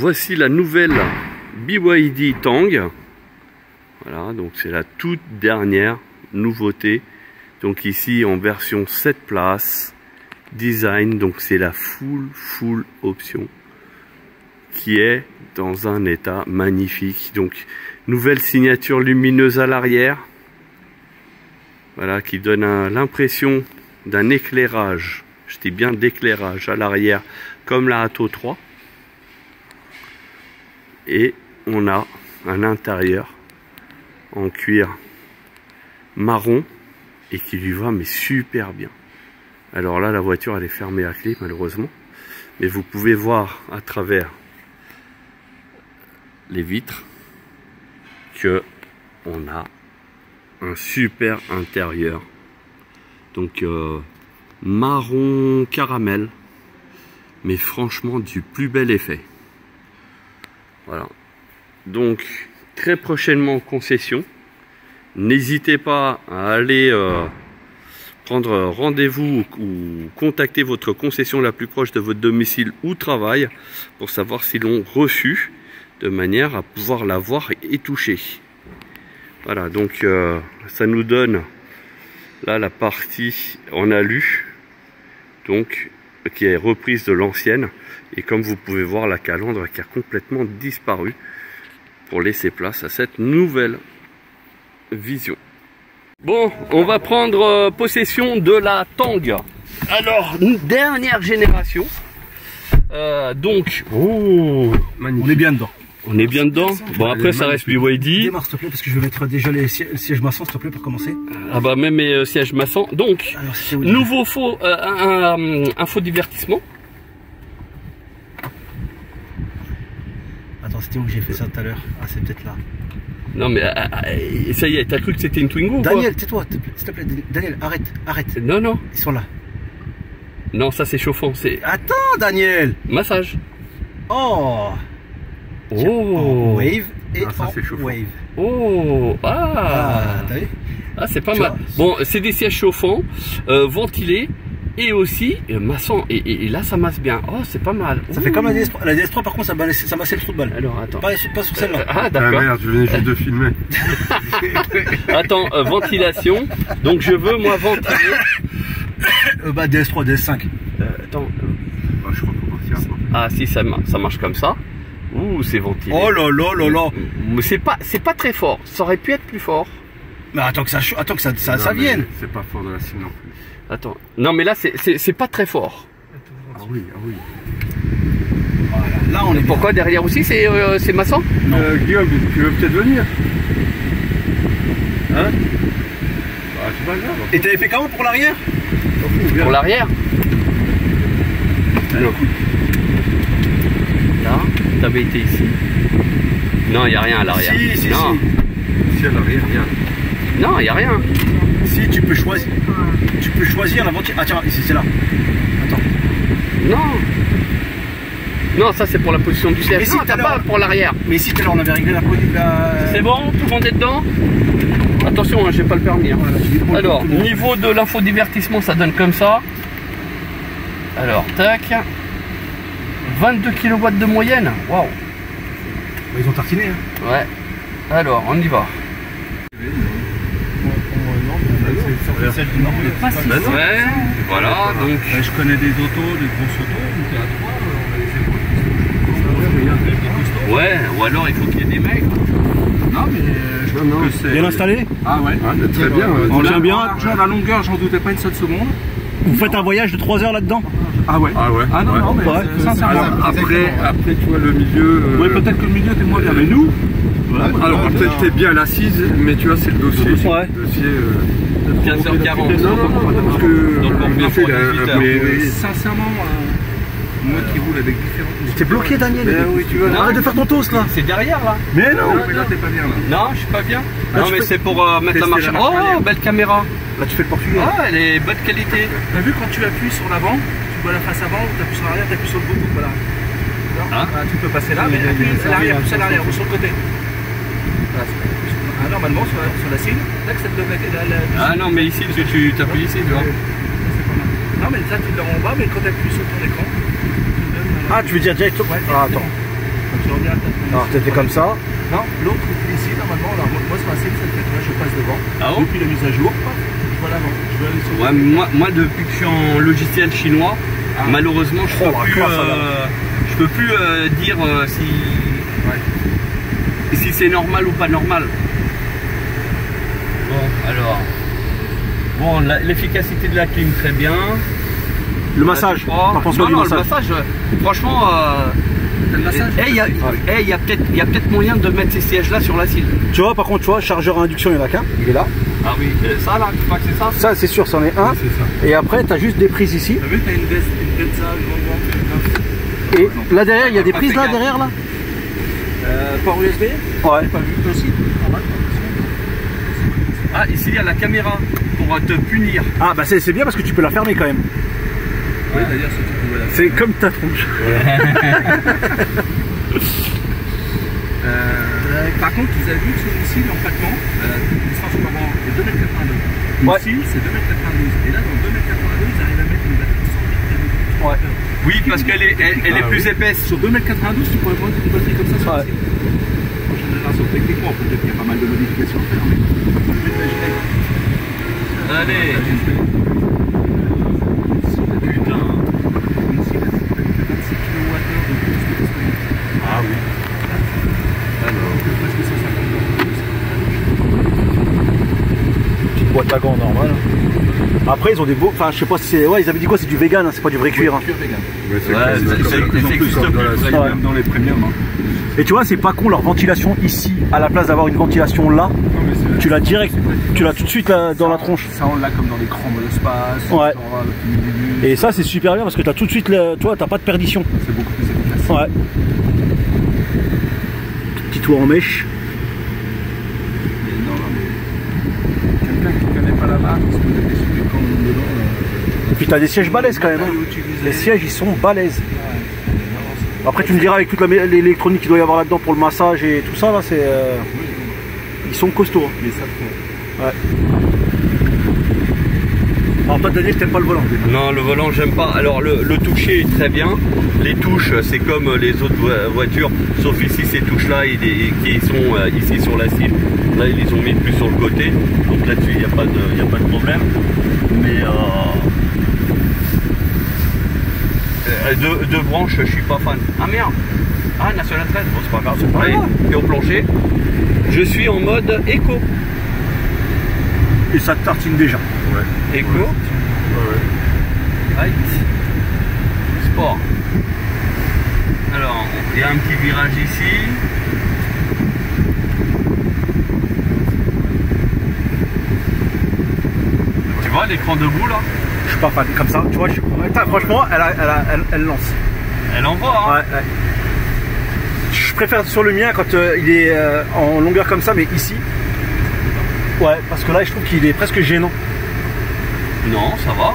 voici la nouvelle BYD Tang. Voilà, donc c'est la toute dernière nouveauté. Donc ici en version 7 places, design, donc c'est la full option qui est dans un état magnifique. Donc nouvelle signature lumineuse à l'arrière. Voilà, qui donne l'impression d'un éclairage. Je dis bien d'éclairage à l'arrière, comme la Atto 3. Et on a un intérieur en cuir marron et qui lui va mais super bien. Alors là, la voiture elle est fermée à clé malheureusement, mais vous pouvez voir à travers les vitres que on a un super intérieur. Donc marron caramel, mais franchement du plus bel effet. Voilà, donc très prochainement concession. N'hésitez pas à aller prendre rendez-vous ou contacter votre concession la plus proche de votre domicile ou travail pour savoir s'ils l'ont reçu, de manière à pouvoir la voir et toucher. Voilà, donc ça nous donne là la partie en alu, donc qui est reprise de l'ancienne, et comme vous pouvez voir la calandre qui a complètement disparu pour laisser place à cette nouvelle vision. Bon, on va prendre possession de la Tang. Alors, dernière génération. Donc, oh, magnifique. On est bien dedans. On est bien dedans. Bon, après ça reste BYD. Démarre s'il te plaît, parce que je vais mettre déjà les sièges maçons s'il te plaît pour commencer. Ah bah même mes sièges maçons. Donc, alors, nouveau faux, un faux divertissement. Attends, c'était où que j'ai fait ça tout à l'heure? Ah, c'est peut-être là. Non mais ça y est, t'as cru que c'était une Twingo ou Daniel, tais-toi, s'il te plaît, Daniel, arrête. Non, non. Ils sont là. Non, ça c'est chauffant, c'est... Attends, Daniel. Massage. Oh. Oh. Wave et ça, en wave. Oh. Ah, t'as vu? Ah, c'est pas mal. Bon, c'est des sièges chauffants, ventilés. Et aussi, maçon, et là ça masse bien. Oh, c'est pas mal. Ça fait comme la DS3. La DS3 par contre ça massait le trou de balle. Alors attends. Pas sur celle-là. Ah d'accord. Ah merde, je venais juste de filmer. Attends, ventilation. Donc je veux moi ventiler. Bah DS3, DS5. Attends. Je crois qu'on va partir. Ah si, ça marche comme ça. Ouh, c'est ventilé. Oh là là là là. Mais c'est pas très fort. Ça aurait pu être plus fort. Mais attends que ça vienne. C'est pas fort de la cime non plus. Attends. Non mais là c'est pas très fort. Ah oui, ah oui. Voilà, là on est. Pourquoi bien. derrière aussi c'est maçon? Guillaume, tu veux peut-être venir? Hein? Bah c'est pas grave. Et t'avais fait comment pour l'arrière? Pour l'arrière? Non. Là, t'avais été ici. Non, il n'y a rien à l'arrière. Si, non. Si à l'arrière, rien. Non, il n'y a rien. Si, tu peux choisir. Tu peux choisir la ventilation. Ah tiens, ici c'est là. Attends. Non. Non, ça c'est pour la position du siège. Mais si non, t'as pas pour l'arrière. Mais si tout à l'heure on avait réglé la. C'est bon, tout le monde est dedans. Attention, hein, j'ai pas le permis. Hein. Voilà, alors, niveau de l'infodivertissement, ça donne comme ça. Alors, tac. 22 kW de moyenne. Waouh. Ils ont tartiné. Hein. Ouais. Alors, on y va. Ouais, voilà, donc... Je connais des autos, des grosses autos, donc à 3, Ouais, ou alors il faut qu'il y ait des mecs. Non, mais je trouve que c'est... Bien installé? Ah ouais, très bien. On tient bien. La longueur, j'en doutais pas une seule seconde. Vous faites un voyage de 3 heures là-dedans? Ah ouais. Ah ouais. Ah non, non, mais sincèrement. Après, tu vois, le milieu... Oui, peut-être que le milieu, t'es moins bien, mais nous... Alors, peut-être t'es bien à l'assise, mais tu vois, c'est le dossier. Ouais. Le dossier... 15h40. Non, parce que... Donc on vient pour 18h. Mais sincèrement, moi qui roule avec différentes... T'es bloqué, Daniel. Oui, tu vois. Arrête de faire ton toast, là. C'est derrière, là. Mais non. Mais là, t'es pas bien, là. Non, je suis pas bien. Non, tu mais peux c'est pour mettre la marche. tester la marche Oh, arrière. belle caméra. Là, tu fais le portugais. Ah, elle est bonne qualité. T'as vu quand tu appuies sur l'avant, tu vois la face avant, ou t'appuies sur l'arrière, t'appuies sur le bouton, voilà. Hein? Tu peux passer là, mais appuie à l'arrière, plus à l'arrière, ou sur le côté. Ah, normalement, sur la cible, là que ça te devrait être Ah non, mais ici, tu t'appuies ici, tu vois. Non, mais ça, tu l'as en bas, mais quand tu appuies sur ton écran, tu donnes. Ah, tu veux dire direct? Ouais, Ah, attends. Tu reviens à ta Alors t'étais comme ça. Non, l'autre ici, normalement, là, moi c'est facile, ça le fait. Là, je passe devant. Ah bon? Depuis la mise à jour, hop, je vois l'avant. Je vais aller sur Ouais, moi depuis que je suis en logiciel chinois, malheureusement je peux plus, dire si c'est normal ou pas normal. Bon, alors. Bon, l'efficacité de la clim, très bien. Le massage, t'en penses quoi du massage? Le massage, franchement, il y a peut-être moyen de mettre ces sièges là sur la cile. Tu vois, par contre, tu vois, chargeur à induction, il n'y en a qu'un, il est là. Ah oui, ça là, tu crois que c'est ça? Ça, c'est sûr, c'en est un. Et après, tu as juste des prises ici. T'as vu, t'as une veste, Et là derrière, il y a des prises là derrière là. port USB? Ouais. Pas vu aussi. Ah, ici il y a la caméra pour te punir. Ah bah c'est bien parce que tu peux la fermer quand même. Oui, d'ailleurs, si tu pouvais la C'est comme ta tronche. Par contre, vous avez vu que ici, l'empattement, distance par an est 2,82 m. Ouais. Ici, c'est 2,92 m. Et là, dans 2,82 m, ils arrivent à mettre une batterie de 100 Ouais. Oui, parce qu'elle est plus épaisse. Sur 2,92 m, tu pourrais prendre une batterie comme ça sur Ouais. la cile. En génération, techniquement, peut-être qu'il y a pas mal de modifications à faire. Allez. Putain. Ici, là, c'est 26 kWh de plus de disponible. Ah oui. Presque 150 Petite boîte à gants normale. Après, ils ont des beaux. Enfin, je sais pas si c'est. Ouais, ils avaient dit quoi? C'est du vegan, hein, c'est pas du vrai cuir. Hein. Pure vegan. Ça existe plus. Ouais. Dans les premium. Hein. Et tu vois, c'est pas con leur ventilation ici, à la place d'avoir une ventilation là. Tu l'as direct, tu l'as tout de suite là, dans la tronche. Ça, on l'a comme dans les crans monospace. Ouais. Genre, le petit début. Et ça, c'est super bien parce que tu as tout de suite, toi, t'as pas de perdition. C'est beaucoup plus efficace. Ouais. Petit tour en mèche. Mais non, mais quelqu'un qui connaît pas la marque, il se pose des questions quand on est dedans. Et puis t'as des sièges balèzes quand même. Hein. Les sièges, ils sont balèzes. Après, tu me diras avec toute l'électronique qu'il doit y avoir là-dedans pour le massage et tout ça, là, c'est. Ils sont costauds. Hein. Mais ça fait. Ouais. Alors toi Daniel, t'aimes pas le volant? Non, le volant j'aime pas. Alors le toucher est très bien. Les touches c'est comme les autres voitures, sauf ici ces touches là qui sont ici sur la cile. Là ils les ont mis plus sur le côté. Donc là-dessus il n'y a pas de problème. Mais deux branches je suis pas fan. Ah merde. Ah National 13, bon c'est pas grave, c'est pareil. Et au plancher. Je suis en mode éco. Et ça te tartine déjà. Ouais. Éco. Ouais. Right. Sport. Alors, il y a un petit virage ici. Tu vois l'écran debout là? Je suis pas fan comme ça. Tu vois, franchement, elle lance. Elle envoie hein. Ouais, ouais. Je préfère sur le mien quand il est en longueur comme ça, mais ici. Ouais, parce que là, je trouve qu'il est presque gênant. Non, ça va.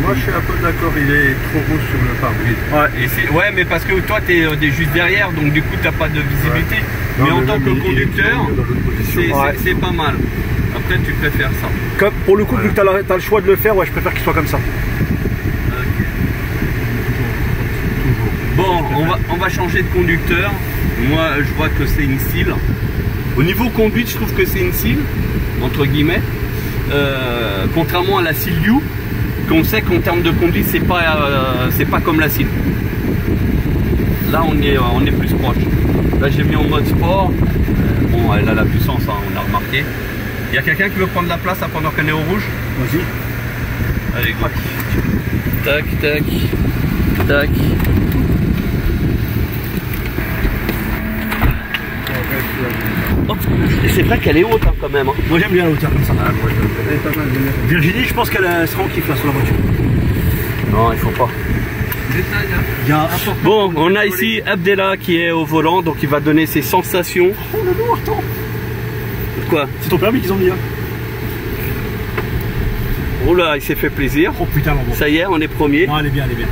Moi je suis un peu d'accord, il est trop beau sur le pare-brise. Ouais. Et ouais, mais parce que toi t'es juste derrière, donc du coup t'as pas de visibilité. Ouais. Mais Non, en mais tant même, que il est conducteur, dans l'autre position. c'est pas mal. Après tu préfères ça. Comme, pour le coup, vu que tu as le choix de le faire, ouais, je préfère qu'il soit comme ça. Bon, on va changer de conducteur. Moi, je vois que c'est une style. Au niveau conduite, je trouve que c'est une style, entre guillemets. Contrairement à la Silju, qu'on sait qu'en termes de conduite, c'est pas comme la Silju. Là, on est plus proche. Là, j'ai mis en mode sport. Bon, elle a la puissance, hein, on a remarqué. Il y a quelqu'un qui veut prendre la place pendant qu'on est au rouge? Vas-y. Allez, go. Tac, tac, tac. Oh, et c'est vrai qu'elle est haute hein, quand même. Hein. Moi, j'aime bien la hauteur comme ça. Ah, moi, elle est pas mal. Virginie, je pense qu'elle sera en kiff là sur la voiture. Non, il faut pas. Détail, hein. Il y a un... Bon, on a ici Abdella qui est au volant, donc il va donner ses sensations. Oh le lourd, attends. Quoi? C'est ton permis qu'ils ont mis, hein. Oh là, il s'est fait plaisir. Oh putain, l'envoi. Ça y est, on est premier. Non, elle est bien, elle est bien.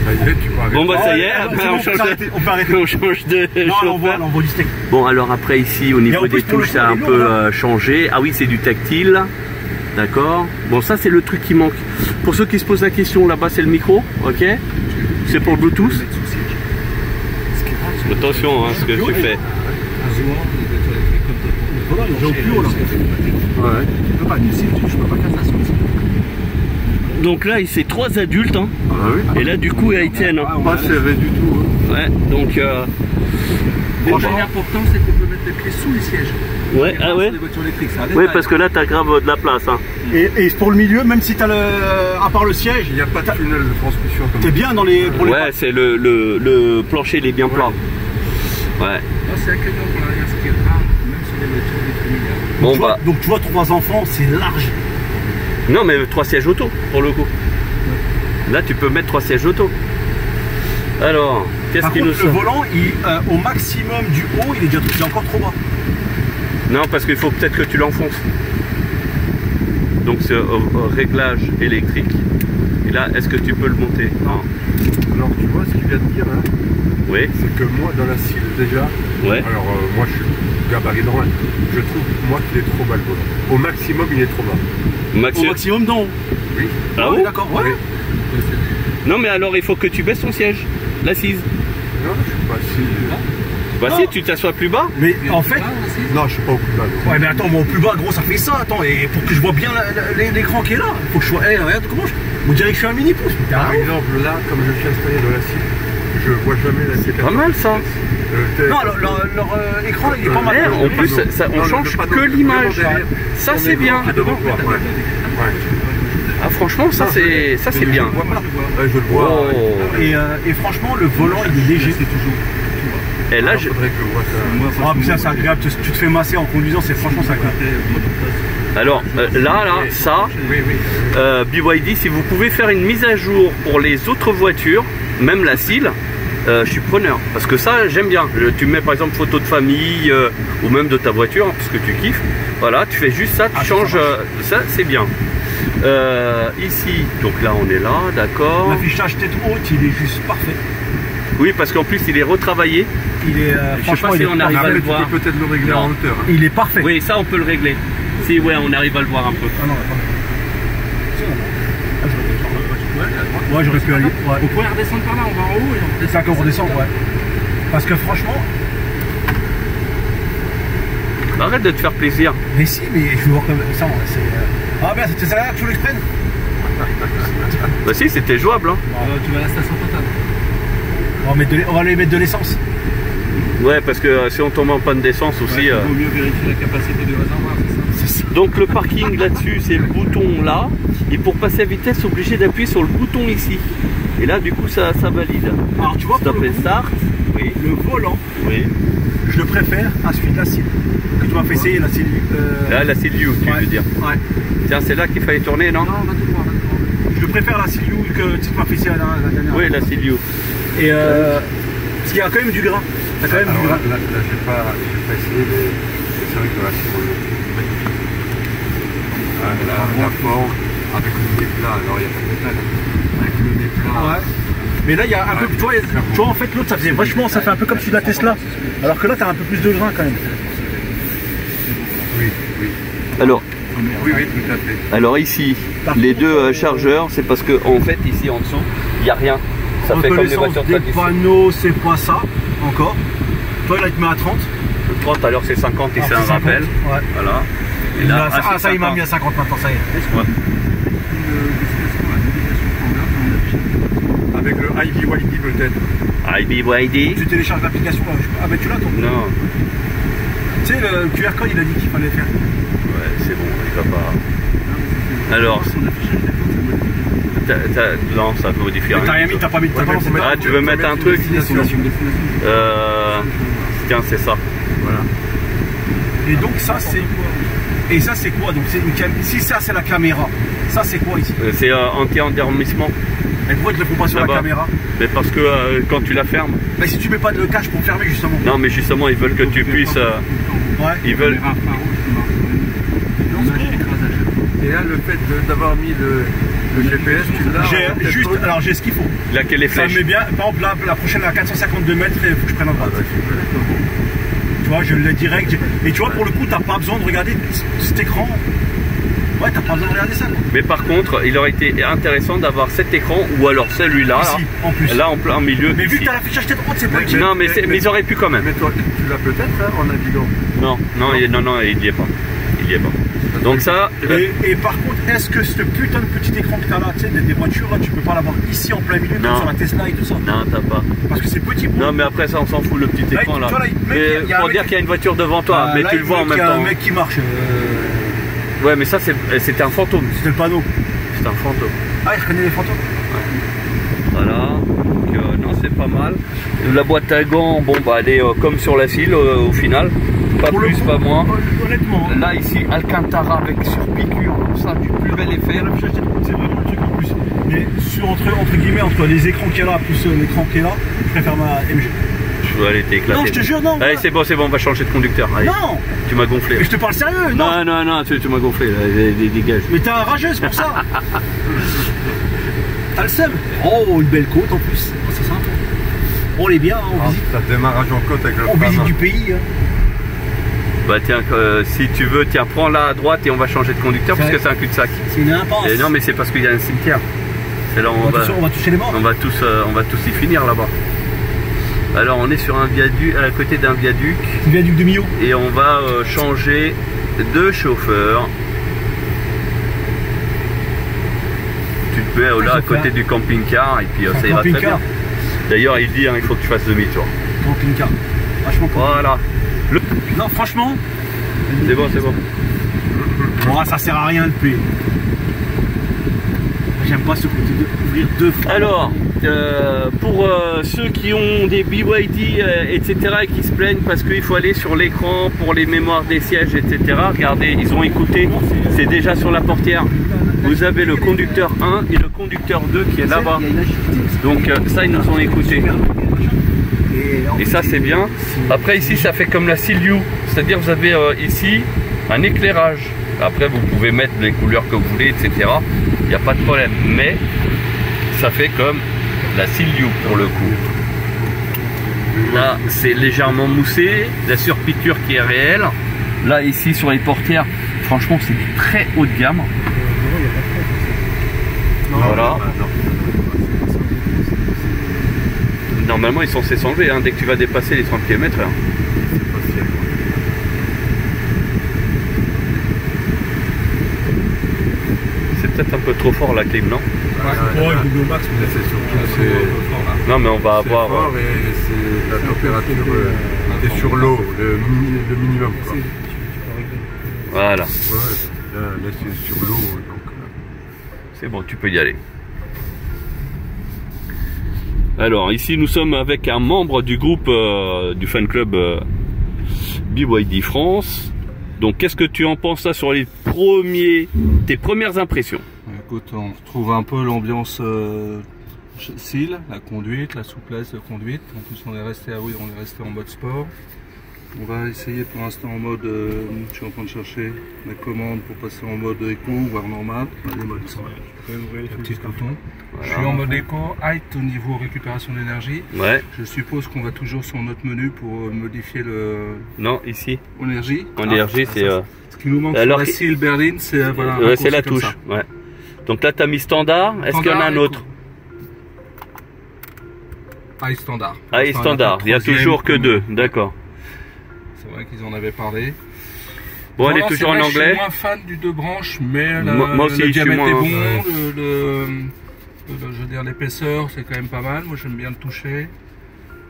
Ça y est, tu peux arrêter. Bon bah ça y est, Ouais, après c'est bon, on change on peut arrêter. on change de Non, chauffeur. l'envoi du steak. Bon alors après ici au Mais niveau en plus, des pour le touches coup, ça a un elle est peu lourde, hein. changé. Ah oui c'est du tactile. D'accord. Bon ça c'est le truc qui manque. Pour ceux qui se posent la question, là-bas c'est le micro, ok. C'est pour le Bluetooth. Attention hein, ce que tu fais. Voilà, il est déjà au plus haut là. Ouais. Tu peux pas, je peux pas faire ça sur le site. Donc là, c'est 3 adultes. Hein. Ah oui. Et là, du coup, il y a Étienne. Hein. Pas serré du tout. Hein. Ouais, donc. Le détail important, c'est qu'on peut mettre les pieds sous les sièges. Ouais, ah ouais. Les voitures électriques, ça. Oui, parce que là, t'as grave de la place. Hein. Et pour le milieu, même si t'as le. À part le siège, Il n'y a pas de tunnel de transmission comme t'es bien dans les. Pour les Ouais, c'est le plancher, il est bien plat. Ouais. Non, c'est accueillant pour l'arrière, ce qui est rare, même sur les voitures des familiales. Bon, tu vois, bah. donc tu vois, 3 enfants, c'est large. Non, mais 3 sièges auto, pour le coup. Là, tu peux mettre 3 sièges auto. Alors, qu'est-ce Par qu'il nous contre, le sort? volant, au maximum du haut, il est encore trop bas. Non, parce qu'il faut peut-être que tu l'enfonces. Donc, c'est au réglage électrique. Et là, est-ce que tu peux le monter? Non. Alors tu vois ce qu'il vient de dire, hein, Oui. c'est que moi dans la cible déjà, Ouais. alors moi je suis gabarit normal, je trouve moi qu'il est trop bas le volant. Au maximum il est trop bas. Au Maxi. maximum d'en haut. Oui. Ah Ouais, bon? d'accord, ouais. Oui. Non, mais alors, il faut que tu baisses ton siège. L'assise. Non, je suis pas si. Bah Non. si, tu t'assois plus bas. Mais en fait. Non, je suis pas au plus bas. Ouais, mais attends, moi au plus bas, gros, ça fait ça. Attends, et pour que je vois bien l'écran qui est là, faut que je sois. Eh, regarde comment je. On dirait que je suis un mini pouce. Par exemple, là, comme je suis installé dans la cible, je vois jamais la séquence. Pas mal ça. Non, leur écran, il est pas mal. En plus, ça, on change que l'image. Ça, c'est bien. Ah, franchement, ça, c'est bien. Ouais, je le vois. Oh. Et franchement, le volant, il est léger. Et là, Il faudrait que je vois ça. Ah, putain, c'est agréable. Tu te fais masser en conduisant, c'est franchement ça agréable. alors là, ça, BYD, si vous pouvez faire une mise à jour pour les autres voitures, même la Seal, je suis preneur. Parce que ça, j'aime bien. Tu mets par exemple photo de famille ou même de ta voiture, hein, parce que tu kiffes. Voilà, tu fais juste ça, tu changes. Ça, c'est bien. Ici, donc là, on est là, d'accord. L'affichage tête haute, il est juste parfait. Oui, parce qu'en plus, il est retravaillé. Il est, Je sais franchement, pas si il est on arrive à Après, le tu voir. peux peut-être le régler en hauteur. Hein. Il est parfait. Oui, ça, on peut le régler. Si, ouais, on arrive à le voir un peu. Ah non, attends. Ouais, j'aurais pu aller. Ouais. Vous pouvez redescendre par là, on va en haut et on C'est ça qu'on redescend, ouais. Parce que franchement, Arrête de te faire plaisir. mais si, mais je veux voir comme ça. C'est. Ah ben, c'était ça là que tu voulais que je prenne. Bah si, c'était jouable. Hein. Tu vas à la station totale. On va aller mettre de l'essence. Ouais, parce que si on tombe en panne d'essence aussi. Il vaut mieux vérifier la capacité du réservoir, c'est ça. Donc le parking là-dessus, c'est le bouton là. Et pour passer à vitesse, obligé d'appuyer sur le bouton ici. Et là, du coup, ça valide. Alors tu vois, pour Stop le et coup, start. Oui. le volant, Oui. je le préfère à celui de la Seal. Que tu m'as fait essayer, la Seal. Là, c'est le U, tu ouais. veux dire. Ouais. Tiens, c'est là qu'il fallait tourner, non? Non, on va tout voir, Je préfère la Seal que tu m'as fait essayer la dernière. Oui, là, c'est le U. Et parce qu'il y a quand même du grain. T'as quand même Alors du là, grain. j'ai pas essayé, mais c'est vrai que là, c'est magnifique. La forme, avec le nez plat, alors il n'y a pas de métal. Avec le nez plat. Ouais. Mais là, il y a un peu. Tu vois, en fait, l'autre, ça faisait vachement. Ça fait un peu comme celui de la Tesla. Alors que là, t'as un peu plus de grain quand même. Oui, oui. Alors, Oui, oui, tout à fait. alors ici, les deux chargeurs, c'est parce que en fait, ici en dessous, il n'y a rien. Ça fait comme les Reconnaissance voitures des traditionnelles. panneaux, c'est pas ça encore. Toi, là, il te met à 30. Le 30 à l'heure, c'est 50 et Ah, c'est un 50. rappel. Ouais. Voilà. Et Là, là, ah, ça, il m'a 50. mis à 50 maintenant, ça y est. Ouais. Avec le IBYD peut-être. IBYD. Tu télécharges l'application. Ah, ben tu l'as, toi. Non. Tu sais, le QR code, il a dit qu'il fallait faire. Ouais, c'est bon, il va pas. Alors, non, ça modifie Mais t'as rien rien. mis, t'as pas mis de Ouais, talent. mais Ah, tu veux mettre un truc Tiens, c'est ça. Voilà. Et donc, ça, c'est. Et ça, c'est quoi? Donc, c'est une si ça, c'est la caméra. Ça, c'est quoi ici? C'est anti-endormissement. Et pourquoi ils te le font pas sur la Là-bas. caméra? Mais parce que quand tu la fermes. Mais si tu mets pas de cache pour fermer, justement. Non, mais justement, ils veulent que tu puisses. Ouais. Ils veulent. Et là, le fait d'avoir mis le GPS, tu l'as. J'ai juste. Alors, j'ai ce qu'il faut. Laquelle les Ça me flèches. met bien. Par exemple, là, la prochaine à 452 mètres, il faut que je prenne en droite. Tu vois, je l'ai direct. Et tu vois, pour le coup, t'as pas besoin de regarder cet écran. Ouais, t'as pas besoin de regarder ça, quoi. Mais par contre, il aurait été intéressant d'avoir cet écran ou alors celui-là, Ici, en plus. là en plein milieu. Mais vu que ici. t'as l'affichage tête droite, c'est pas utile. Non, mais ils auraient pu quand même. Mais toi, tu l'as peut-être hein, en naviguant. Non, il y est pas. Il y est pas. Donc ça. Et par contre, est-ce que ce putain de petit écran que t'as là, tu sais, des voitures, là, tu peux pas l'avoir ici en plein milieu, Non. comme sur la Tesla et tout ça? Non, t'as pas. Parce que c'est petit pour Non, mais après ça, on s'en fout le petit Là, écran là. tu vois, là, Mais il y a un pour mec dire qu'il y a une voiture devant toi, mais là, tu le vois en même Il y a temps. un mec qui marche. Ouais, mais ça, c'était un fantôme. C'était le panneau. C'est un fantôme. Ah, il reconnaît les fantômes? Voilà. Donc, non, c'est pas mal. La boîte à gants, bon, bah, elle est comme sur la file au final. Pas Pour le plus, coup, pas moins. Honnêtement. Là, ici, Alcantara avec surpiqûre, tout ça, du plus bel effet. L'affichage tête droite, c'est vraiment le truc en plus. Mais entre guillemets, entre les écrans qu'il y a là, plus l'écran qui est là, je préfère ma MG. Je vais aller t'éclater. Non, je te jure, non. Allez, c'est bon, on va changer de conducteur. Allez. Non. Tu m'as gonflé. Mais je te parle sérieux, non. Non, tu m'as gonflé, là. Dégage. Mais t'es un rageuse pour ça. T'as le seum. Oh, une belle côte en plus. Oh, c'est sympa. On est bien, hein, on visite. T'as démarrage en côte avec le On visite Panama. du pays. Hein. Bah tiens, si tu veux, tiens, prends là à droite et on va changer de conducteur parce que c'est un cul-de-sac. C'est une impasse. Et non, mais c'est parce qu'il y a un cimetière. C'est là où on va toucher les morts. on va tous y finir là-bas. Alors on est sur un viaduc, à côté d'un viaduc. Le viaduc de Millau. Et on va changer de chauffeur. Tu te mets là à côté du camping-car et puis ça ira très bien. D'ailleurs il dit hein, il faut que tu fasses demi-tour. Camping-car. Vachement cool. Voilà. Non, franchement. C'est bon, c'est bon. Bon, ça sert à rien le P. J'aime pas ce côté d'ouvrir deux fois. Alors, pour ceux qui ont des BYD, etc., et qui se plaignent parce qu'il faut aller sur l'écran pour les mémoires des sièges, etc., regardez, ils ont écouté, c'est déjà sur la portière. Vous avez le conducteur 1 et le conducteur 2 qui est là-bas. Donc ça, ils nous ont écouté. Et ça, c'est bien. Après, ici, ça fait comme la Silju. C'est-à-dire, vous avez ici un éclairage. Après, vous pouvez mettre les couleurs que vous voulez, etc. Il n'y a pas de problème. Mais ça fait comme la Silju pour le coup. Là, c'est légèrement moussé. La surpiqûre qui est réelle. Là, ici, sur les portières, franchement, c'est du très haut de gamme. Voilà. Normalement, ils sont censés s'enlever hein, dès que tu vas dépasser les 30 km/h. C'est peut-être un peu trop fort la clim, non? Google Maps, mais c'est surtout Non, mais on va avoir. fort et c'est la température est sur l'eau, le minimum. Quoi. Voilà. Ouais, là c'est sur l'eau. C'est bon, tu peux y aller. Alors, ici, nous sommes avec un membre du groupe du fan club BYD France. Donc, qu'est-ce que tu en penses là sur tes premières impressions? Écoute, on retrouve un peu l'ambiance SEAL, la conduite, la souplesse de conduite. En plus, on est resté en mode sport. On va essayer pour l'instant en mode, je suis en train de chercher la commande pour passer en mode éco, voire normal. Les modes sont petit bouton. Voilà. Je suis en mode éco, height au niveau récupération d'énergie. Ouais. Je suppose qu'on va toujours sur notre menu pour modifier le Non, ici. énergie. En énergie, c'est. Ce qui nous manque Alors, sur la SEAL Berlin, c'est voilà, c'est la touche. Ouais. Donc là, tu as mis standard. Est-ce qu'il y en a un autre? High standard. Ah, standard. Il n'y a toujours que deux. D'accord. C'est vrai qu'ils en avaient parlé. Bon, elle est Non, toujours vrai, en je suis anglais. moins fan du deux branches, mais Moi aussi, le je suis diamètre est moins. bon, je veux dire l'épaisseur, c'est quand même pas mal. Moi, j'aime bien le toucher.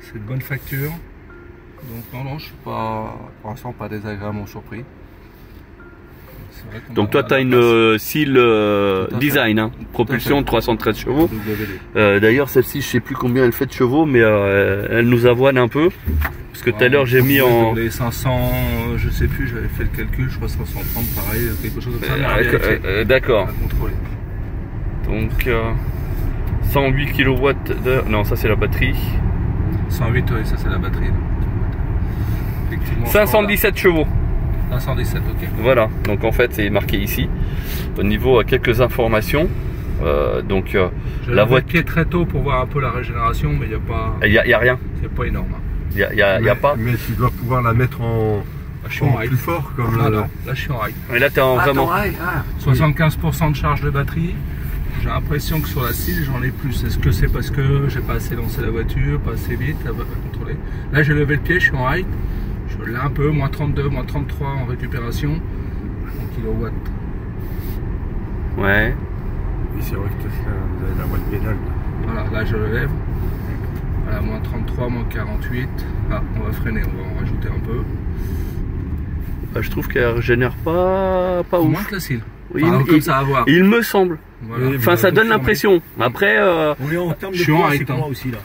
C'est de bonne facture. Donc non, je suis pas, pour l'instant, pas désagréablement surpris. C'est vrai qu'on Donc a- toi, tu as une SEAL design, hein, propulsion de 313 chevaux. WD. D'ailleurs, celle-ci, je sais plus combien elle fait de chevaux, mais elle nous avoine un peu. Parce que tout à l'heure, j'ai mis en... Les 500, je sais plus, j'avais fait le calcul, je crois 530, pareil, quelque chose comme ça. mais à vérifier, D'accord. à contrôler. Donc 108 kWh. Non, ça c'est la batterie. 108, oui, ça c'est la batterie. là. Effectivement, 517 chevaux. 517, ok. Voilà. Donc en fait, c'est marqué ici. Au niveau quelques informations. Donc J'ai la levé le voiture. pied très tôt pour voir un peu la régénération, mais il n'y a pas, Il y a rien. c'est pas énorme. Hein. Il y a pas. Mais tu dois pouvoir la mettre je suis en ride. Plus fort comme Ah, non, là je suis en ride. Et là, t'es en vraiment. 75% de charge de batterie. J'ai l'impression que sur la cile j'en ai plus. Est-ce que c'est parce que j'ai pas assez lancé la voiture, pas assez vite, à contrôler. Là j'ai levé le pied, je suis en ride. Je l'ai un peu, moins 32, moins 33 en récupération. En kilowatts. Ouais. Et c'est vrai que vous avez la voie de pédale. Voilà, là je le lève. Voilà, moins 33, moins 48. Ah, on va freiner, on va en rajouter un peu. Bah, je trouve qu'elle régénère pas Moins ouf. que la cile. Oui, Enfin, comme ça à voir. il me semble. Voilà. Enfin, ça donne l'impression. Après, On est en termes de Je suis en poids, ride, c'est quoi aussi là?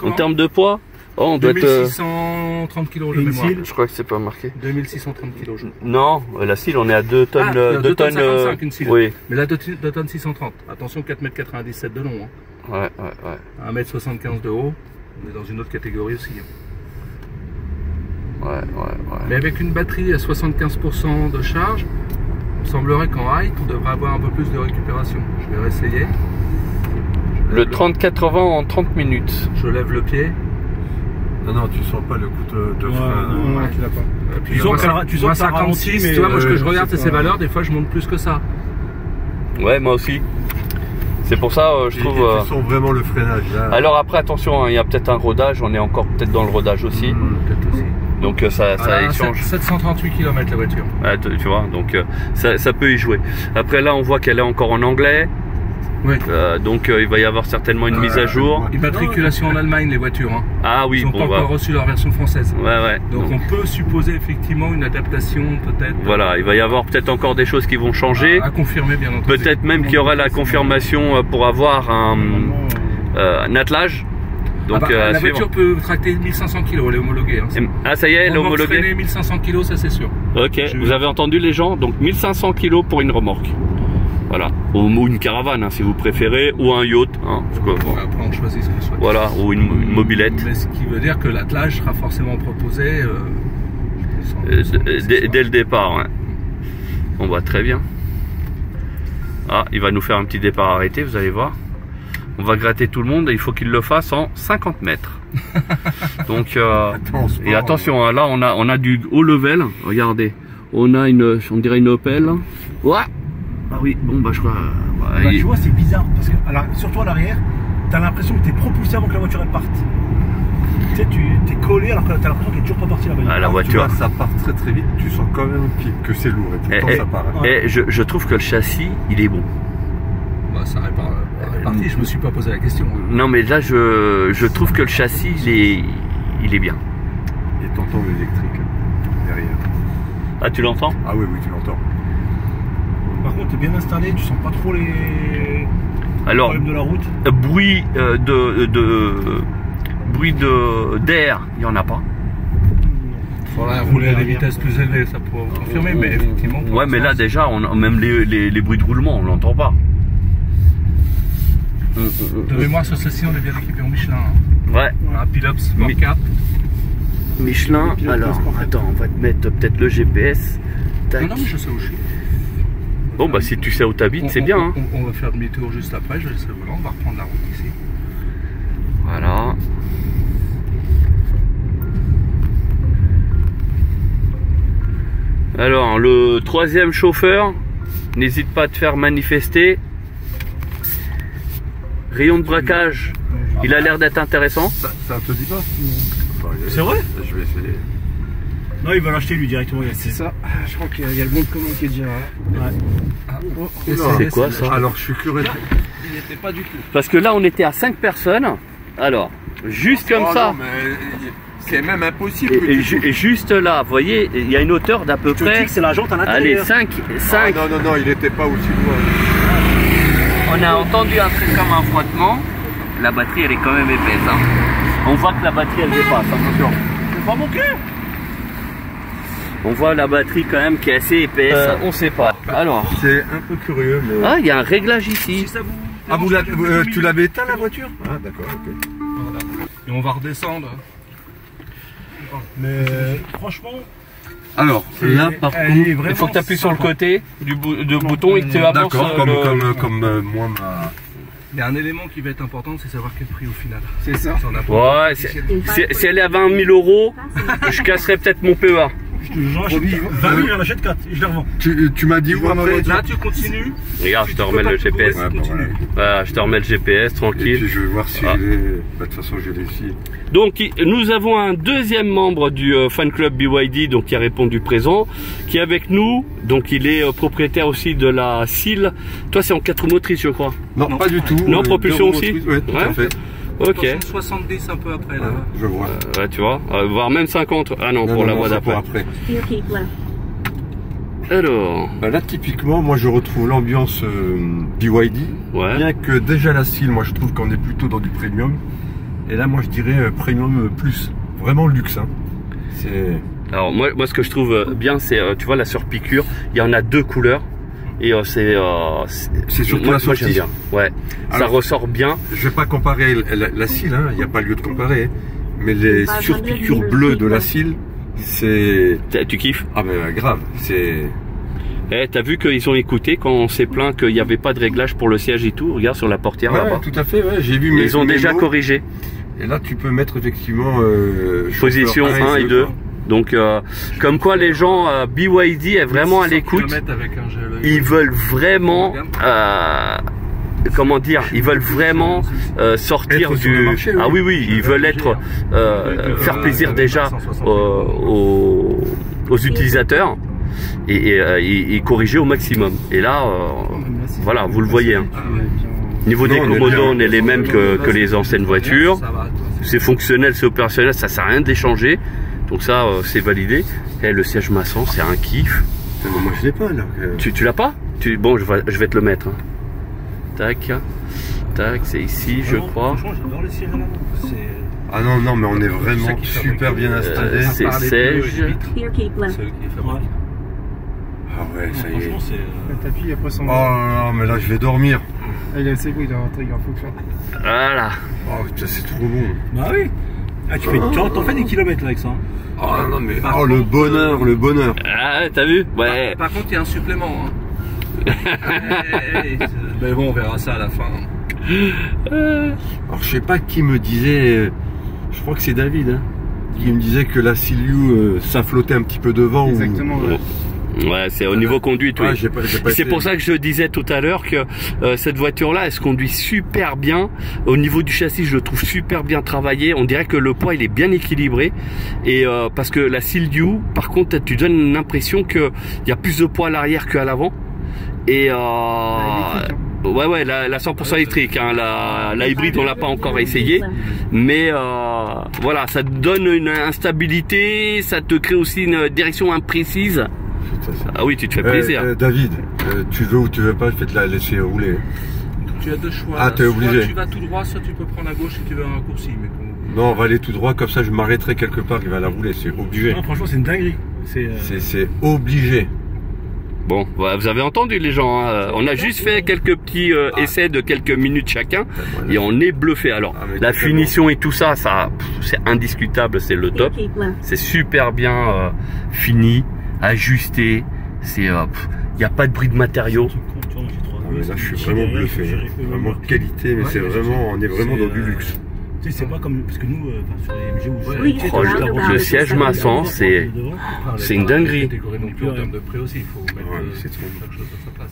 en termes de poids, oh, on doit être. 2630 kg de une mémoire. cile. Je crois que c'est pas marqué. 2630 kg. Non, la cile, on est à 2 tonnes. Ah, 2 tonnes. 55 une cile. Oui. Mais là 2 tonnes 630. Attention, 4,97 m de long. Hein. Ouais. 1,75 m de haut. On est dans une autre catégorie aussi. Hein. Ouais. Mais avec une batterie à 75% de charge, il me semblerait qu'en ride, on devrait avoir un peu plus de récupération. Je vais réessayer. Le 30-80 en 30 minutes. Je lève le pied. Non, tu sens pas le coup de frein. non, tu l'as pas. Puis Tu sens que ça ralentit, mais tu vois, moi ce que je regarde c'est c'est ces pas- valeurs, des fois je monte plus que ça. Ouais, moi aussi. C'est pour ça, je trouve. Tu sens vraiment le freinage là. Alors après, attention, hein, il y a peut-être un rodage. On est encore peut-être dans le rodage aussi. Peut-être aussi. Donc ça Voilà, échange. 738 km la voiture. Ouais, tu vois, donc ça peut y jouer. Après là, on voit qu'elle est encore en anglais. Oui. Donc il va y avoir certainement une mise à jour. Immatriculation en Allemagne les voitures. Hein. Ah oui, Ils n'ont bon, pas encore reçu leur version française. Ouais. Donc on peut supposer effectivement une adaptation peut-être. Voilà, il va y avoir peut-être encore des choses qui vont changer. À confirmer bien entendu. Peut-être même qu'il y aura la confirmation pour avoir un attelage. Donc, la voiture peut tracter 1500 kg, elle est homologuée. Hein. Ah ça y est, elle est homologuée. 1500 kg, ça c'est sûr. Ok, vous avez entendu les gens, donc 1500 kg pour une remorque. Voilà, ou une caravane hein, si vous préférez, ou un yacht. Hein, Bon, après on choisit ce qu'on souhaite. voilà, ou une mobilette. Mais ce qui veut dire que l'attelage sera forcément proposé Dès le départ. Ouais. On va très bien. Ah, il va nous faire un petit départ arrêté, vous allez voir. On va gratter tout le monde et il faut qu'il le fasse en 50 mètres. Donc, et attention, hein, là on a du haut level. Regardez, on dirait une Opel. Ouais. Ah oui, bon bah je crois. Bah, tu vois, c'est bizarre parce que surtout à l'arrière, t'as l'impression que t'es propulsé avant que la voiture elle parte. Tu sais, tu t'es collé alors que t'as l'impression qu'elle est toujours pas partie la voiture. Ah, la voiture. Ça part très vite, tu sens quand même que c'est lourd et pourtant ça part. Hein. Et je trouve que le châssis, il est bon. Bah, ça répare. Parti, je me suis pas posé la question. Hein. Non mais là je trouve que le châssis il est bien. Et t'entends l'électrique derrière. Ah tu l'entends? Ah oui, tu l'entends. Par contre, t'es bien installé, tu sens pas trop les Alors problèmes de la route. bruit d'air, il y en a pas. Il faudra rouler à des vitesses plus élevées, ça pourra vous confirmer, mais effectivement. Ouais mais là déjà même les bruits de roulement on l'entend pas. De mémoire sur celle-ci on est bien équipé en Michelin. Hein. Ouais. Un Pilops Sport 4. Michelin, alors attends on va te mettre peut-être le GPS. Tac. Non mais je sais où je suis. Bon bah si tu sais où t'habites c'est bien hein. On va faire demi-tour juste après, je laisse le volant, on va reprendre la route ici. Voilà. Alors le troisième chauffeur, n'hésite pas à te faire manifester. Rayon de braquage, il a l'air d'être intéressant. Ça te dit pas? C'est vrai? Je vais essayer. Non, il va l'acheter lui directement. C'est ça, je crois qu'il y a le bon de commande qui est déjà là. Ouais. C'est quoi ça? Alors je suis curieux. Il n'était pas du tout. Parce que là on était à 5 personnes. Alors, juste comme Oh ça. non, mais c'est même impossible. Et juste là, vous voyez, il y a une hauteur d'à peu Tu te dis près. que c'est la jante à Allez, l'intérieur. 5. Ah, non, il était pas aussi loin. On a entendu un truc comme un frottement. La batterie elle est quand même épaisse. Hein. On voit que la batterie elle dépasse. Attention. C'est pas mon cul. On voit la batterie quand même qui est assez épaisse. On sait pas. Alors. C'est un peu curieux, mais. Ah, il y a un réglage ici. Ah, tu l'avais éteint la voiture? Ah, d'accord, ok. Voilà. Et on va redescendre. Mais franchement, Alors, là par elle contre, est il vraiment faut que tu appuies sur le sympa. côté du bouton et que tu avances. D'accord, comme moi ma. Il y a un élément qui va être important, c'est savoir quel prix au final. C'est ça. Ouais, si elle est à 20 000 €, je casserais peut-être mon PEA. J'en achète 20 000, j'en achète 4 et je les revends. Tu m'as dit où après? Là, tu continues. Regarde, je te remets le GPS. Ouais, bah, voilà. Voilà, je te remets le GPS, Et tranquille. puis je vais voir si Ah. j'ai... Bah, de toute façon, j'ai les filles. Donc nous avons un deuxième membre du fan club BYD, donc qui a répondu présent, qui est avec nous. Donc il est propriétaire aussi de la SEAL. Toi c'est en 4 roues motrices je crois. Non, pas du tout. Non, propulsion deux roues aussi. motrices, ouais, tout à fait. Ok. 70 un peu après là. Ouais, je vois. Ouais, tu vois, voire même 50. Ah non, pour la voie c'est d'après. pour après. Keep left. Alors, Bah là, typiquement, moi je retrouve l'ambiance BYD. ouais. Bien que déjà la SEAL, moi je trouve qu'on est plutôt dans du premium. Et là, moi je dirais premium plus. Vraiment luxe. Hein. C'est... Alors moi ce que je trouve bien, c'est tu vois la surpiqûre. Il y en a 2 couleurs et c'est surtout moi la j'aime sortie. bien. Ouais. Ça Alors, ressort bien. Je vais pas comparer la SEAL, hein. Il n'y a pas lieu de comparer. Mais les Bah, surpiqûres bleues de la SEAL, c'est... Tu kiffes? Ah ben grave, c'est... Eh, t'as vu qu'ils ont écouté quand on s'est plaint qu'il n'y avait pas de réglage pour le siège et tout. Regarde sur la portière Ouais, là-bas. tout à fait, ouais. J'ai vu mes... Ils ont mes déjà mots. corrigé. Et là, tu peux mettre effectivement... Position chauffeur 1 et 2. quoi. Donc comme quoi les gens BYD est vraiment à l'écoute. Avec un gel. Ils veulent vraiment comment dire, ils veulent vraiment sortir Être sur le du marché, ah oui. oui ils veulent être faire plaisir déjà aux utilisateurs et corriger au maximum. Et là voilà, vous le voyez hein. Niveau des Non, on est commodos, bien. on est les mêmes que les anciennes voitures. Ça va, C'est fonctionnel, c'est opérationnel, ça sert à rien d'échanger. Donc ça, c'est validé. Et le siège maçon, c'est un kiff. Putain, mais moi, je l'ai pas, là. Tu l'as pas? Bon, je vais te le mettre. Hein. Tac. Tac, c'est ici, je crois. Franchement, j'adore les sièges à l'avant. Ah non, mais on est vraiment super bien installé. C'est sèche. Here, keep left. Celui qui est fabriqué. Ah ouais, ça y est. Franchement, c'est... Le tapis après son. Oh là là, mais là, je vais dormir. C'est bon, il a rentré, il en faut faire. Voilà. Oh putain, c'est trop bon. Bah oui. Ah, t'en fais des kilomètres là avec ça. Hein. Oh non, mais... Par Oh, le contre, bonheur, le bonheur. Ah, t'as vu? Ouais. Par contre, il y a un supplément. Hein. Mais bon, on verra ça à la fin. Alors, je sais pas qui me disait... Je crois que c'est David, hein. Qui me disait que la Siliu, ça flottait un petit peu devant. Exactement, ouais. Ouais, c'est au niveau conduite, oui. Ouais, j'ai pas C'est été- pour ça que je disais tout à l'heure que cette voiture-là, elle se conduit super bien. Au niveau du châssis, je le trouve super bien travaillé. On dirait que le poids, il est bien équilibré. Et parce que la Silvio, par contre, tu donnes l'impression qu'il y a plus de poids à l'arrière qu'à l'avant. Et ouais, la 100% électrique, hein, la hybride, on l'a pas encore essayé. Mais voilà, ça te donne une instabilité, ça te crée aussi une direction imprécise. Putain, c'est- Ah oui, tu te fais plaisir. David, tu veux ou tu veux pas, je vais te la laisser rouler. Tu as deux choix. Ah, t'es obligé. Soit tu vas tout droit, soit tu peux prendre à gauche si tu veux un raccourci. Mais Non, on va aller tout droit, comme ça je m'arrêterai quelque part, il va la rouler, c'est obligé. Non, franchement, c'est une dinguerie. C'est obligé. Bon, voilà, vous avez entendu les gens, hein. On a juste fait quelques petits essais de quelques minutes chacun et on est bluffé. Alors, Ah, mais la totalement. finition et tout ça, c'est indiscutable, c'est le top. Keep left. C'est super bien fini, ajusté. C'est, il n'y a pas de bruit de matériaux. Ah, mais là je suis vraiment bluffé. Hein. Vraiment qualité, mais c'est vraiment, on est vraiment dans du luxe. Tu sais, c'est pas comme. Parce que nous, sur les MG, où Oui, Oh, le siège maçon, c'est une dinguerie. catégorie non plus en termes de prix aussi, il faut mettre Ouais, c'est trop chaque chose à sa place.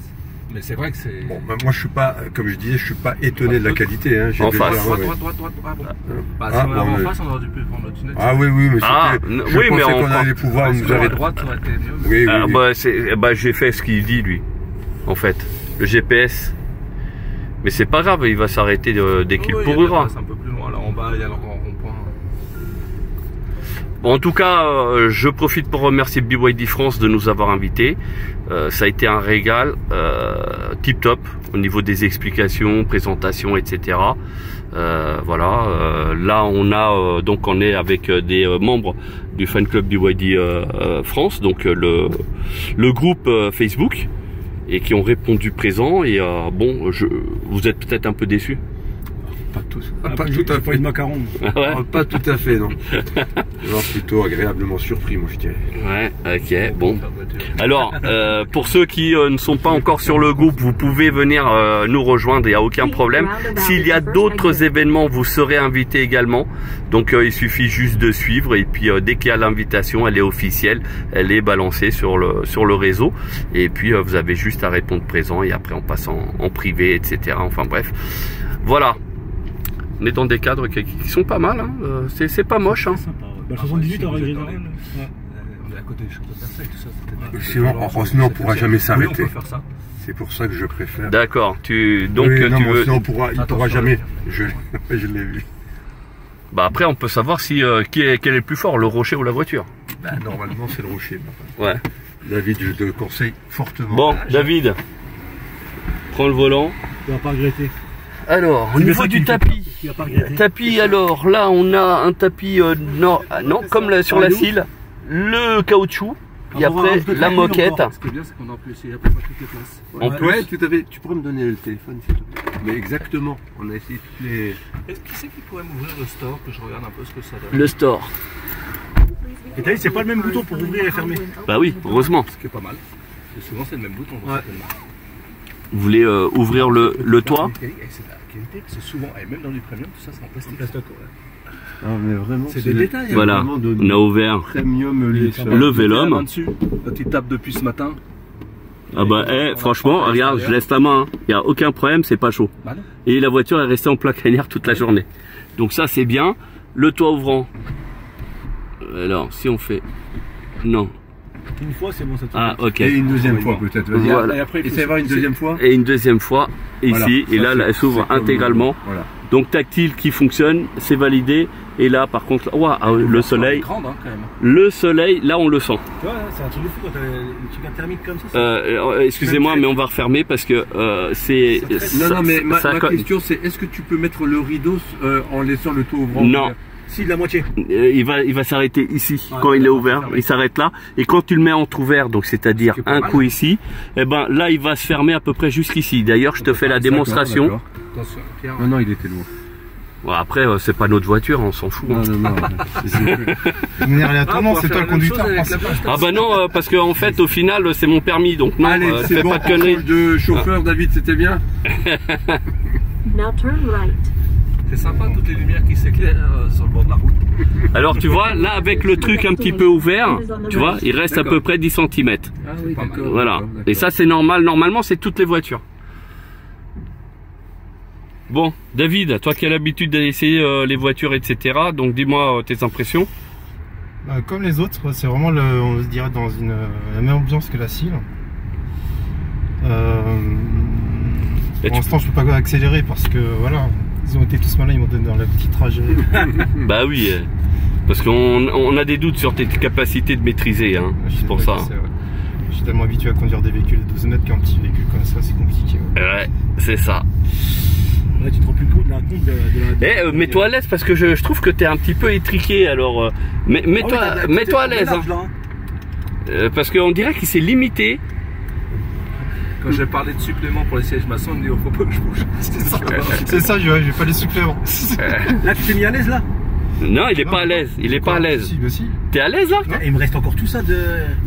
Mais c'est vrai que c'est. Bon, bah, moi je suis pas, comme je disais, je suis pas étonné de la qualité. Hein. J'ai En déjà- face. ouais, ouais. Droite. Ah bon. Bah, Ah, si on avait bon, en mais- face, on aurait dû prendre le tunnel. Ah oui, mais c'était. Ah, je oui, pensais mais qu'on encore- allait pouvoir nous À arrêter. droite, ça aurait été mieux. Oui, oui, Ah, oui. bah, j'ai fait ce qu'il dit lui, en fait. Le GPS. Mais c'est pas grave, il va s'arrêter dès qu'il Oui, il y a de la pourra. place un peu plus loin. Là en bas, il y a le grand rond-point. Bon, en tout cas, je profite pour remercier BYD France de nous avoir invités. Ça a été un régal, tip top au niveau des explications, présentations, etc. Voilà. Là, on est avec des membres du fan club BYD France, donc le groupe Facebook, et qui ont répondu présent. Et bon, vous êtes peut-être un peu déçus. pas tous. Ah, Pas j'ai tout à pas eu fait. de macarons. Ouais. Ah, pas tout à fait, non. Non, plutôt agréablement surpris, moi je dirais. Ouais, ok, bon. Alors, pour ceux qui ne sont pas encore sur le groupe, vous pouvez venir nous rejoindre, il n'y a aucun problème. S'il y a d'autres événements, vous serez invités également. Donc, il suffit juste de suivre et puis dès qu'il y a l'invitation, elle est officielle, elle est balancée sur le réseau. Et puis, vous avez juste à répondre présent et après on passe en privé, etc. Enfin bref, voilà. On est dans des cadres qui sont pas mal, hein. C'est pas moche. Hein. Bah, 78 en règle générale. On est à côté des châteaux de Versailles, tout ça. Sinon, heureusement, on ne pourra jamais Oui, on s'arrêter. peut faire ça. C'est pour ça que je préfère. D'accord. Donc Oui, non, tu mais veux. sinon, il ne pourra jamais. Je l'ai vu. Bah après, on peut savoir si quel est le plus fort, le rocher ou la voiture. Bah, normalement, c'est le rocher. Ouais. David, je te le conseille fortement. Bon, David, prends le volant. Tu vas pas regretter. Alors, au niveau du tapis. Tu vas pas regretter. Tapis, alors là, on a un tapis non, comme sur la Cile, le caoutchouc. Et après, la moquette. Ce qui est bien, c'est qu'on a pu essayer à peu près toutes les places. En plus, Ouais, tout à fait. Tu pourrais me donner le téléphone, s'il te plaît. Mais exactement. On a essayé toutes les. Est-ce qui c'est qui pourrait m'ouvrir le store, que je regarde un peu ce que ça donne? le store. Et t'as vu, c'est pas le même bouton pour ouvrir et fermer. Bah oui, heureusement. Ce qui est pas mal. Et souvent, c'est le même bouton. Ouais. Vous voulez ouvrir le toit? Et c'est de la qualité, parce que souvent, et même dans du premium, tout ça, c'est en plastique. Ah, mais vraiment. C'est des détails. Hein. Voilà, vraiment de- on a ouvert Premium luxe. le Vélum. Dessus, quand il tape depuis ce matin. Ah bah, franchement, regarde, je laisse la main. Il n'y a aucun problème, c'est pas chaud. Bah non. Et la voiture est restée en plaque linéaire toute la journée. Donc ça, c'est bien. Le toit ouvrant. Alors, si on fait... Non. Une fois, c'est bon, ça tourne. Ah, ok. Et une deuxième fois, peut-être. Vas-y. Voilà. Et après, essaye voir une deuxième fois. Et une deuxième fois, ici. Voilà. Et là, Ça, elle s'ouvre c'est comme- intégralement. Voilà. Donc tactile qui fonctionne, c'est validé. Et là, par contre, ouah, le soleil, Grande, hein, quand même. le soleil, là, on le sent. Tu vois, c'est un truc de fou quand t'as le truc thermique comme ça. Excusez-moi, mais on va refermer parce que c'est... Non, non, mais ma ça- question, c'est est-ce que tu peux mettre le rideau en laissant le toit ouvrant? Non. Si, de la moitié. Il va s'arrêter ici quand il est ouvert, il s'arrête là et quand tu le mets entrouvert, donc c'est-à-dire Ce qui est pas un mal. coup ici, et ben là il va se fermer à peu près jusqu'ici. D'ailleurs je te fais la démonstration. D'accord. Attention, Pierre. Non, non, il était loin. Bon, après c'est pas notre voiture, on s'en fout. Hein. Non, non, non. De manière aléatoire, c'est toi le conducteur principal. Ah bah non, parce qu'en fait au final c'est mon permis, donc non, Allez, fais c'est bon. pas de conneries. De chauffeur, David, c'était bien. Now turn right. C'est sympa, toutes les lumières qui s'éclairent sur le bord de la route. Alors tu vois, là avec le truc un petit peu ouvert, tu vois, il reste à peu près 10 cm. Ah oui, d'accord. Voilà. Et ça c'est normal, normalement c'est toutes les voitures. Bon, David, toi qui as l'habitude d'essayer les voitures, etc. Donc dis-moi tes impressions. Comme les autres, c'est vraiment, on se dirait, dans la même ambiance que la Cile. Et Pour l'instant, je peux pas accélérer parce que voilà, ils ont été tous malins, ils m'ont donné dans le petit trajet. Bah oui, parce qu'on a des doutes sur tes capacités de maîtriser, hein. C'est pour ça. Je suis tellement habitué à conduire des véhicules de 12 mètres qu'un petit véhicule comme ça, c'est compliqué. Ouais, c'est ça. Là, tu te rends plus compte de la. Mets-toi à l'aise parce que je trouve que t'es un petit peu étriqué, alors mets-toi à l'aise. Hein. Parce qu'on dirait qu'il s'est limité. Quand j'ai parlé de supplément pour les sièges maçons, il me dit oh, faut pas que je bouge. C'est ça, je vais pas les suppléments. Là, tu t'es mis à l'aise là. Non, il est pas à l'aise. Il est pas à l'aise. Si. T'es à l'aise là? Et il me reste encore tout ça de.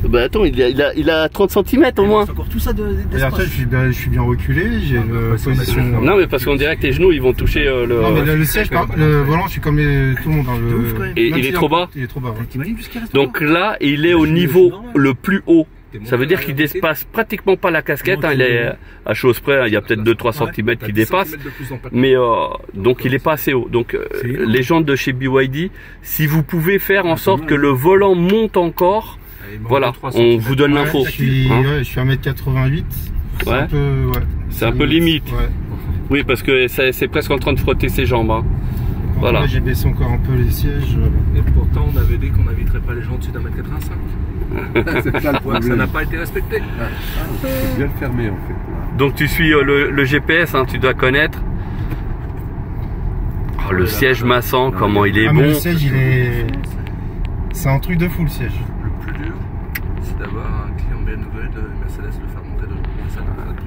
Bah attends, il a 30 cm au moins. Il me reste encore tout ça de. Et après, je suis bien reculé, j'ai une position. Non, mais parce qu'on dirait que tes genoux ils vont toucher le. Non, mais le siège, le volant, je suis comme tout le monde. Hein, De ouf, quand même. Et même il est s'il trop bas? Il est trop bas. Ouais. T'imagines tout ce qui reste. Donc là, il est au niveau le plus haut. Ça veut dire qu'il dépasse pratiquement pas la casquette. Hein, il est à chose près, hein, il y a peut-être 2-3 cm qui dépassent. Mais donc il est pas assez haut. Donc les gens de chez BYD, si vous pouvez faire en sorte que le volant monte encore, voilà, on vous donne l'info. Je suis 1m88. Ouais. C'est un peu limite. Ouais. Oui, parce que c'est presque en train de frotter ses jambes. Hein. Voilà. Là, j'ai baissé encore un peu les sièges. Et pourtant, on avait dit qu'on n'inviterait pas les gens au-dessus d'1m85. C'est ça le problème. Ça n'a pas été respecté. Faut bien le fermer en fait. Donc tu suis le GPS, hein, tu dois connaître. Oh, le siège maçon, comment il est Mais bon. le siège, c'est un truc de fou le siège. Le plus dur, c'est d'avoir un client BMW de Mercedes le faire monter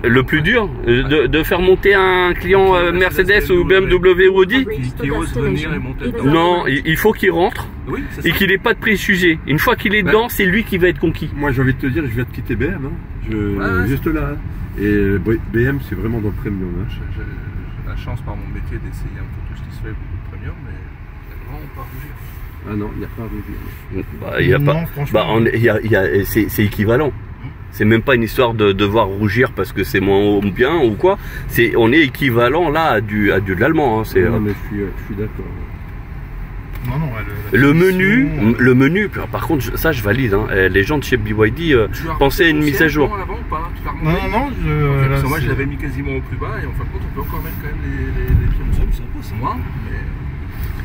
de Le plus dur, de faire monter un client Mercedes ou BMW ou Audi? Qui ose venir et monter dedans. Non, il faut qu'il rentre Oui, c'est et ça. qu'il n'ait pas de préjugés. Une fois qu'il est dedans, c'est lui qui va être conquis. Moi j'ai envie de te dire, je viens de quitter BM, hein. Ouais, Juste là. Hein. Et BM c'est vraiment dans le premium. Hein. J'ai la chance par mon métier d'essayer un peu tout ce qui se fait, beaucoup de premium, mais il y a vraiment pas à rougir. Ah non, il n'y a pas à rougir. Bah, il y a Non, pas. franchement. Bah, c'est équivalent. C'est même pas une histoire de devoir rougir parce que c'est moins bien ou quoi. On est équivalent là à du de l'allemand. Hein. Non mais je suis d'accord. Non, non, Le menu, par contre, ça je valide. Hein. Les gens de chez BYD pensaient à une mise à jour. Avant ou pas? Tu l'as Non, remonté? non, non, Ok, parce que moi je c'est- l'avais mis quasiment au plus bas et en fin de compte on peut encore mettre quand même les pieds en dessous. C'est moi, mais.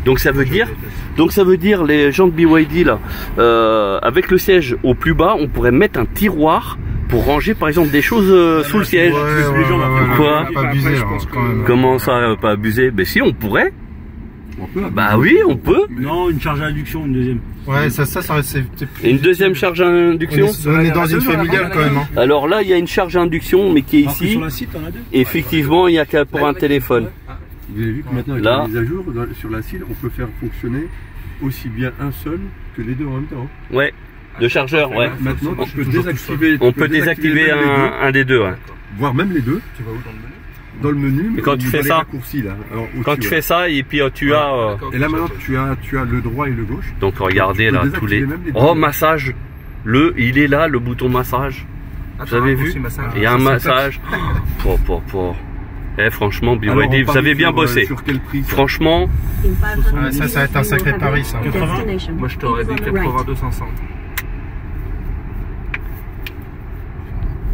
Donc ça veut dire les gens de BYD là, avec le siège au plus bas, on pourrait mettre un tiroir pour ranger par exemple des choses sous le siège. Quoi? Pas abusé, Après, je alors, pense que- quand même. Comment ça, pas abuser? Ben si, on pourrait. On peut. Bah oui, on peut. Non, une charge à induction, une deuxième. Ouais, ça reste. c'est plus Et une deuxième utile. charge à induction. On est dans une familiale quand même. Hein. Alors là, il y a une charge à induction, mais qui est ici. Sur la site, on a deux. Effectivement, il n'y a qu'à pour un téléphone. Vous avez vu que maintenant avec Là. la mise à jour, sur la CIL, on peut faire fonctionner aussi bien un seul que les deux en même temps. Ouais, de chargeur, ouais. Maintenant, On tu peux peut toujours désactiver. On peut désactiver même les deux, un des deux, ouais. voire même les deux, Tu vas où dans le menu? dans le menu. Et quand au tu niveau fais des ça, raccourcis, là. Alors, Quand au-dessus, tu fais ça, et puis tu as... D'accord. Et là maintenant, tu as le droit et le gauche. donc regardez Tu peux là, tous désactiver les... même les deux. Oh, massage. Il est là, le bouton massage. Ah, Vous avez vu? raccourci massage. Il y a un massage. Franchement, Alors, on BYD, vous parie avez bien sur, bossé. Sur quel prix ça Franchement, In 500 Ouais, ça va être un sacré pari, ça. 80. destination. Moi je t'aurais dit Keep on the right. 82 500.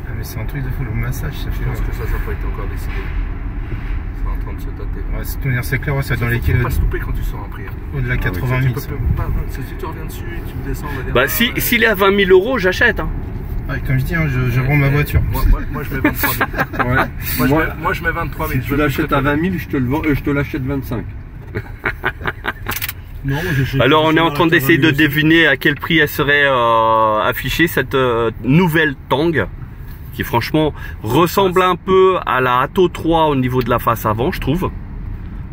Ah, mais c'est un truc de fou, le massage, ça fait. Je pense que ça n'a pas été encore décidé. C'est en train de se tâter. Ouais, c'est de manière, c'est clair, ouais, ça dans les Faut pas se louper quand tu sors un prix. Hein. au-delà de 80 Tu 000. peux ça. pas, si tu reviens dessus, tu descends, on va dire. bah si s'il est à 20 000 euros, j'achète. Hein. Ouais, comme je dis, hein, je vends ma voiture. Moi je mets 23 000. Ouais. Moi je mets 23 000. Si tu l'achètes à 20 000, je te l'achète 25. Non, moi, j'achète- Alors on est en train j'achète d'essayer de 20 000 aussi. deviner à quel prix elle serait affichée, cette nouvelle Tang, qui franchement ressemble un peu à la Atto 3 au niveau de la face avant, je trouve.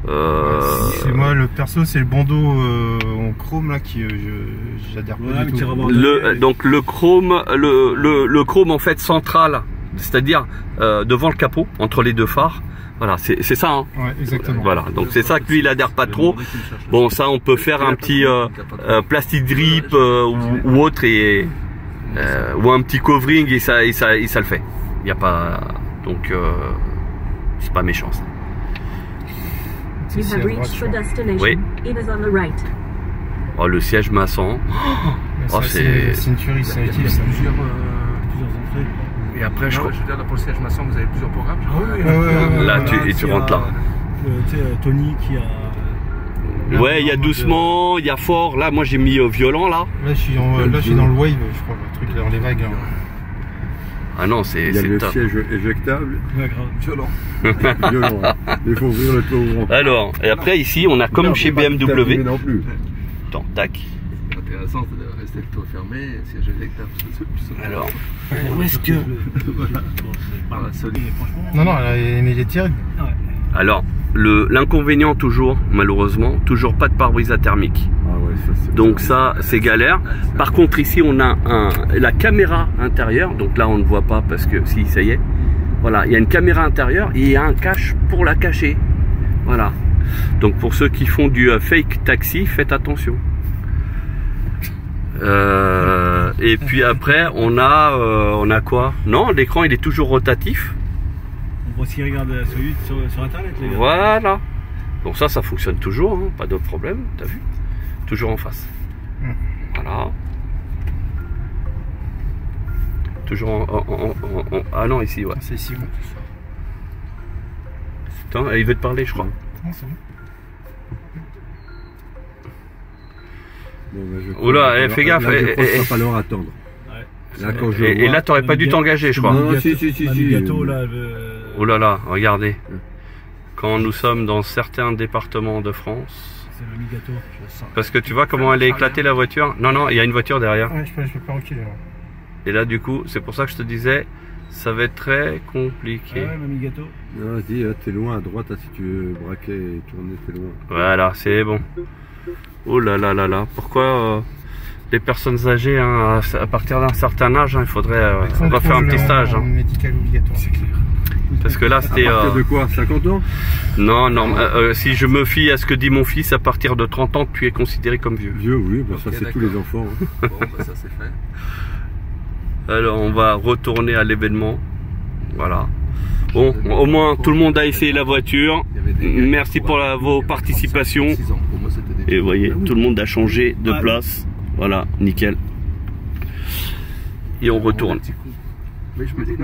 C'est moi, le perso, c'est le bandeau en chrome là qui j'adhère Ouais, pas mais du tu tout. vas voir. Donc le chrome, le chrome en fait central, c'est-à-dire devant le capot, entre les deux phares. Voilà, c'est ça. Hein. Ouais, exactement. Voilà, donc c'est ça que lui il adhère pas trop. Bon, ça on peut faire un petit plastic drip ou autre et ou un petit covering et ça le fait. Il y a pas donc c'est pas méchant ça. You C'est have à droite, reached je your crois. destination. Oui. It is on the right. Oh, le siège maçon. Mais Oh, ça, c'est- c'est une tuerie, c'est Il y a utile ça. plusieurs. entrées. Et après Je veux dire, là pour le siège maçon, vous avez plusieurs programmes. Ah oui, ouais, là ouais, tu rentres là. Tu sais, Tony qui a. Ouais, il y a doucement, il y a fort. Là, moi j'ai mis violent là. Là, je suis dans le wave, je crois, le truc dans les vagues. Là. Ah non, c'est Il y a le top. siège éjectable, Ouais, grave. Violent. violent. hein. Il faut ouvrir le toit ouvrant. Alors, et après ici, on a comme Non, chez faut pas tout BMW. abîmer non plus. Attends, tac. Intéressant, c'est de rester le toit fermé, siège éjectable. Alors, Où est-ce que. Par la solide. Non, non, mais les tirs, alors l'inconvénient toujours, malheureusement, toujours pas de pare-brise thermique. Ah ouais, ça c'est. Donc ça, c'est galère. Par contre, ici, on a la caméra intérieure. Donc là, on ne voit pas parce que si, ça y est. Voilà, il y a une caméra intérieure et il y a un cache pour la cacher. Voilà. Donc pour ceux qui font du fake taxi, faites attention. Et puis après, on a quoi? Non, l'écran, il est toujours rotatif. On va aussi regarder celui sur internet, les gars. Voilà. Donc ça fonctionne toujours, hein, pas de problème, t'as vu? Toujours en face. Voilà. Toujours ah non, ici, ouais. c'est ici. Bon. Attends, il veut te parler, je crois. Non, c'est bon. Bon, bah, je crois Oula, que- fais gaffe, là, je crois qu'il va eh, falloir attendre. Ouais. Là, quand je Et vois- là, t'aurais pas dû t'engager, je crois. Non, si. Gâteau, là. Oh là là, regardez. Quand nous sommes dans certains départements de France. C'est le mi-gâteau. Parce que tu vois comment elle est éclatée, la voiture? Non, non, il y a une voiture derrière. Ouais, je peux pas reculer. Là. Et là, du coup, c'est pour ça que je te disais, Ça va être très compliqué. mamie gâteau. Non, vas-y, t'es loin à droite, si tu veux braquer et tourner, t'es loin. Voilà, c'est bon. Oh là là là là. Pourquoi les personnes âgées, hein, à partir d'un certain âge, hein, il faudrait refaire un petit stage. Hein. Médical obligatoire. C'est clair. Parce que là, c'était... À partir de quoi, 50 ans? Non, non, si je me fie à ce que dit mon fils, à partir de 30 ans, tu es considéré comme vieux. Vieux, oui, bah, ça Ok, c'est tous les enfants. Hein. Bon, bah, ça c'est fait. Alors, on va retourner à l'événement. Voilà. Bon, au moins, tout le monde a essayé la voiture. Merci pour vos participations. Et vous voyez, tout le monde a changé de place. Voilà, nickel. Et on retourne. Mais je me dis...